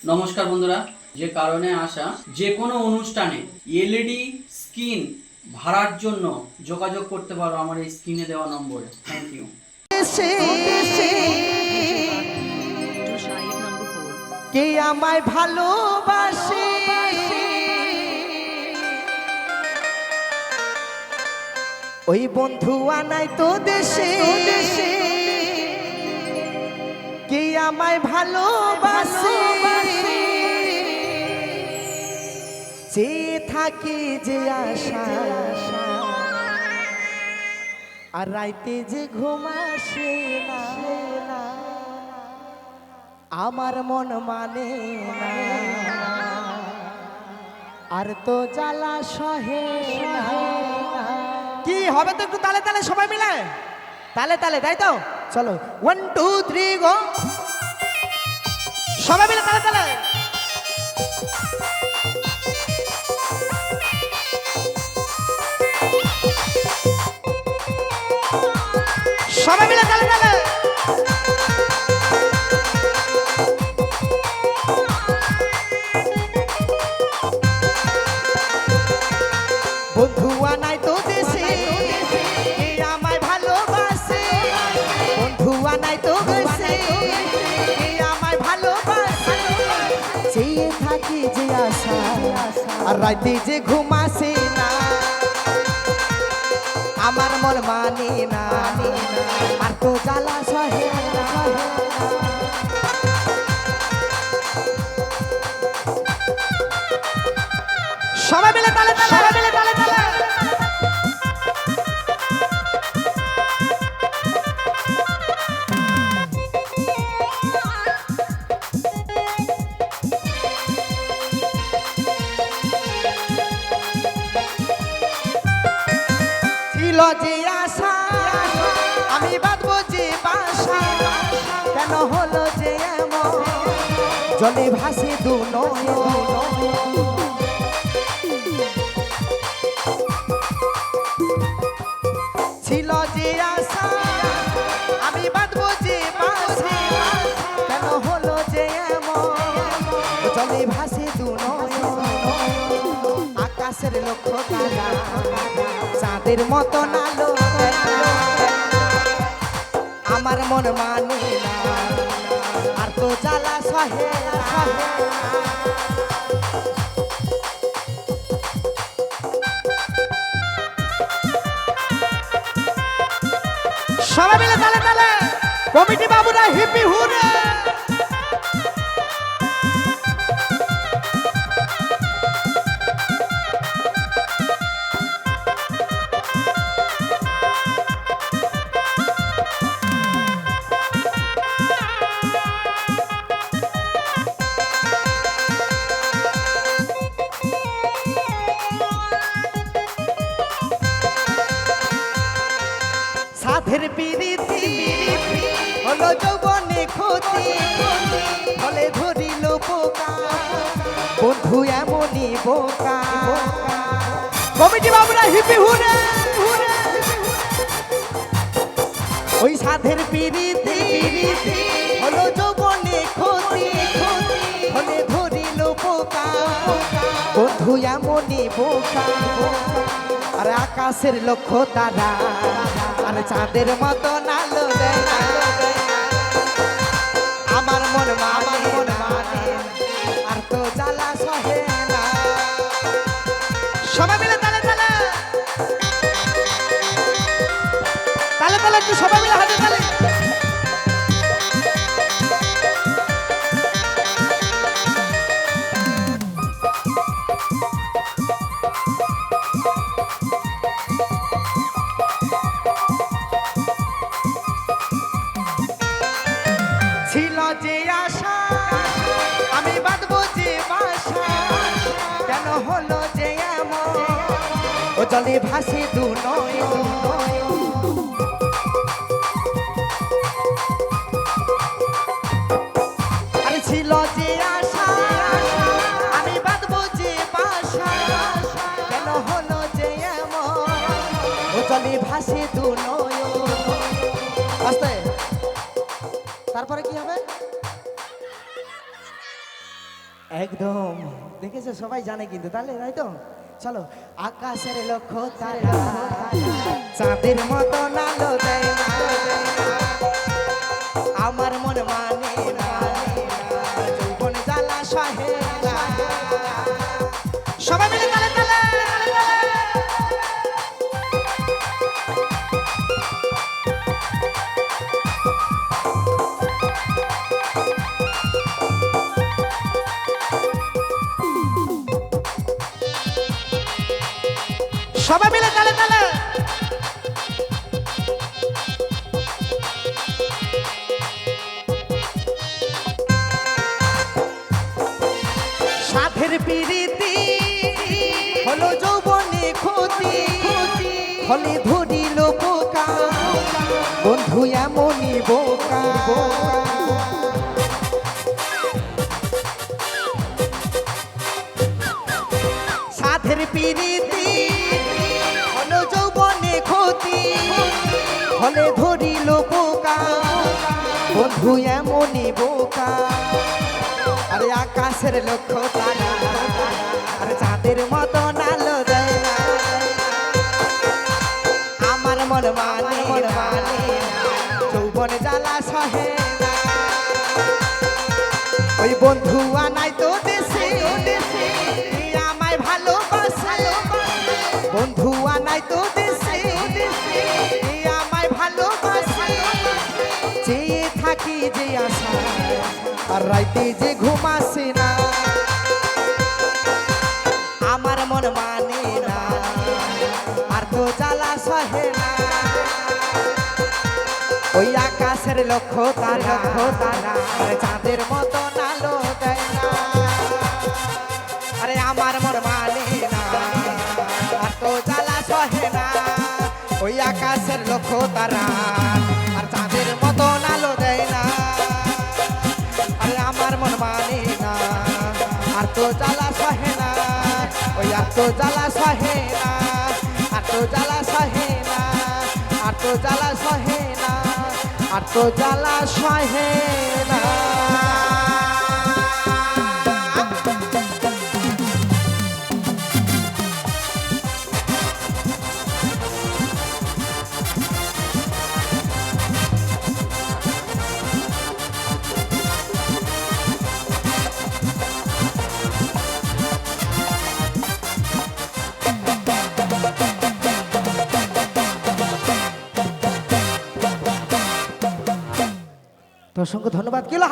নমস্কার বন্ধুরা, যে কারণে আসা যে কোনো অনুষ্ঠানে এলইডি স্ক্রিন ভাড়ার জন্য যোগাযোগ করতে পারো আমার এই স্ক্রিনে দেওয়া নম্বরে। Thank you. কে আমায় ভালোবাসে ওই বন্ধু আনাই তো দেশে কে আমায় ভালোবাসে যে থাকে যে আশা আর রাইতে যে ঘুম আসে না আমার মন মানে না আর তো জ্বালা সহে না। কি হবে তো একটু তালে তালে সবাই মিলে তালে তালে তাই তো চলো 1 2 3 গো সবাই মিলে তালে তালে সবাই মিলে তালে তালে বন্ধু আনাই তো দেশে কে আমায় ভালোবাসে বন্ধু আনাই তো দেশে কে আমায় ভালোবাসে চেয়ে থাকি যে আশা আর রাতে যে ঘুম আসে না আমার মন মানে না আর তো জ্বালা সহে না সবাই মিলে তালে তালে সবাই মিলে তালে তালে ছিল যে আশা আমি বাঁধবো যে বাসা কেন হলো যে এমন জলে ভাসে দু নয়ন ছিল যে আশা আমি বাঁধবো যে বাসা কেন হলো যে এমন জলে ভাসে দু নয়ন আকাশের লক্ষ্য তারা চাঁদের মতো আলো আমার মন মানে না আর তো জ্বালা সহে না সবাই মিলে তালে তালে কমিটি বাবুরা হিপি হুরে সাধের পিরিতি হলো যৌবনে ক্ষতি ফলে ধরিল পোকা বন্ধু এমনই বোকা কমিটি বাবুরা হিপি হুরে ওই সাধের পিরিতি হলো যৌবনে ক্ষতি ফলে ধরিল পোকা বন্ধু এমনই বোকা আর আকাশের লক্ষ্য তারা আর চাঁদের মতো আলো দেয় আমার মন মানে আর তো জ্বালা সহে না সবাই মিলে তালে তালে তালে তালে একটু সবাই মিলে হাতে তালে ছিল যে আশা আমি বাঁধবো যে বাসা কেন হলো যে এমন ও জলে ভাসে দু নয়ন আরে ছিল যে আশা আমি বাঁধবো যে বাসা কেন হলো যে এমন ও জলে ভাসে দু নয়ন আস্তে তারপরে কি হবে একদম দেখেছো সবাই জানে কিন্তু তাহলে তাই তো চলো আকাশের লক্ষ্য তারা চাঁদের মতো নালো দেয় না আমার মন মানে না যৌবন জ্বালা সহে না সবাই মিলে তালে তালে সবাই মিলে তালে তালে সাধের পিরিতি হলো যৌবনে ক্ষতি হলে ধরিল বোকা বন্ধু এমনই বোকা সাধের পিরিতি হলো যৌবনে ক্ষতি হলে ধরিল বোকা বন্ধু এমনই বোকা আরে আকাশের লক্ষ্য তারা আরে চাঁদের মতো নালো দেয় না আমার মন মানে যৌবন জ্বালা সহে না ওই বন্ধু আনাই তো দেশে আমায় ভালোবাসে বন্ধু আনাই তো দেশে আমায় ভালোবাসে চেয়ে থাকি যে আশা আর রাইতে যে ঘুম আসে না আমার মন মানে না আর তো জ্বালা সহে না ওই আকাশের লক্ষ্য তারা আরে চাঁদের মতো নালো দেয় না আরে আমার মন মানে না আর তো জ্বালা সহে না ওই আকাশের লক্ষ্য তারা আর চাঁদের মতো নালো দেয় না আরে আমার মন মানে না আর তো জ্বালা সহে না ওই আর তো জ্বালা সহে না আর তো জ্বালা সহে না আর তো জ্বালা সহে না আর তো জ্বালা সহে না তো অসংখ্য ধন্যবাদ কি হলো